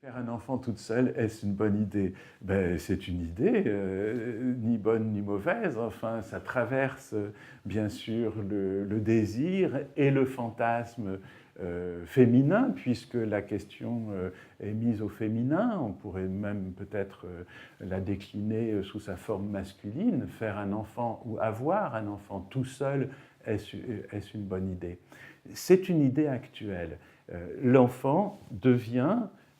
Faire un enfant toute seule, est-ce une bonne idée? Ben, c'est une idée, ni bonne ni mauvaise. Enfin, ça traverse bien sûr le désir et le fantasme féminin, puisque la question est mise au féminin. On pourrait même peut-être la décliner sous sa forme masculine. Faire un enfant ou avoir un enfant tout seul, est-ce une bonne idée? C'est une idée actuelle. L'enfant devient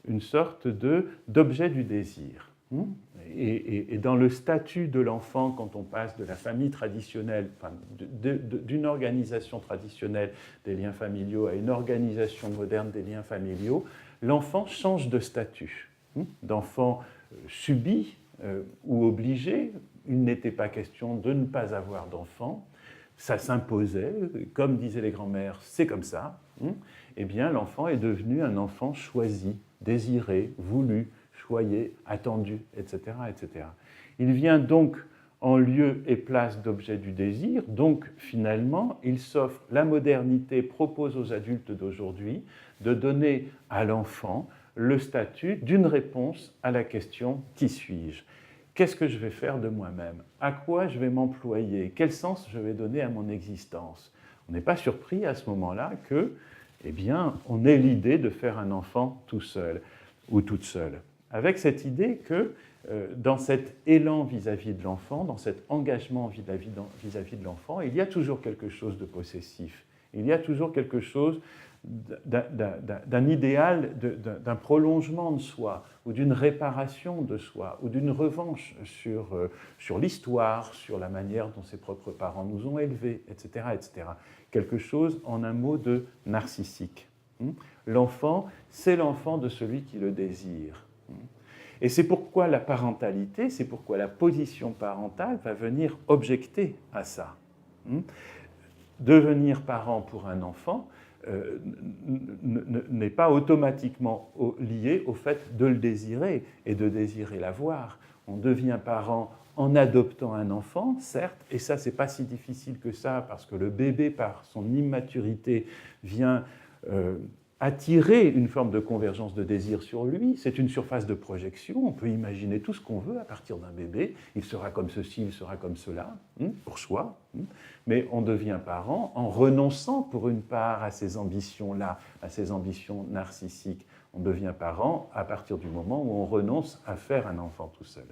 une sorte d'objet du désir. Et dans le statut de l'enfant, quand on passe de la famille traditionnelle, enfin, d'une organisation traditionnelle des liens familiaux à une organisation moderne des liens familiaux, l'enfant change de statut. D'enfant subi ou obligé, il n'était pas question de ne pas avoir d'enfant, ça s'imposait, comme disaient les grands-mères, c'est comme ça. Eh bien, l'enfant est devenu un enfant choisi, désiré, voulu, choyé, attendu, etc., etc. Il vient donc en lieu et place d'objet du désir, donc finalement, il s'offre, la modernité propose aux adultes d'aujourd'hui de donner à l'enfant le statut d'une réponse à la question « qui suis-je » ? Qu'est-ce que je vais faire de moi-même? À quoi je vais m'employer? Quel sens je vais donner à mon existence? On n'est pas surpris à ce moment-là que, eh bien, on ait l'idée de faire un enfant tout seul ou toute seule. Avec cette idée que dans cet élan vis-à-vis de l'enfant, dans cet engagement vis-à-vis de l'enfant, il y a toujours quelque chose de possessif. Il y a toujours quelque chose d'un idéal, d'un prolongement de soi, ou d'une réparation de soi, ou d'une revanche sur l'histoire, sur la manière dont ses propres parents nous ont élevés, etc., etc. Quelque chose, en un mot, de narcissique. L'enfant, c'est l'enfant de celui qui le désire. Et c'est pourquoi la parentalité, c'est pourquoi la position parentale va venir objecter à ça. Devenir parent pour un enfant n'est pas automatiquement lié au fait de le désirer et de désirer l'avoir. On devient parent en adoptant un enfant, certes, et ça, c'est pas si difficile que ça, parce que le bébé, par son immaturité, vient attirer une forme de convergence de désir sur lui. C'est une surface de projection. On peut imaginer tout ce qu'on veut à partir d'un bébé. Il sera comme ceci, il sera comme cela, pour soi. Mais on devient parent en renonçant pour une part à ces ambitions-là, à ces ambitions narcissiques. On devient parent à partir du moment où on renonce à faire un enfant tout seul.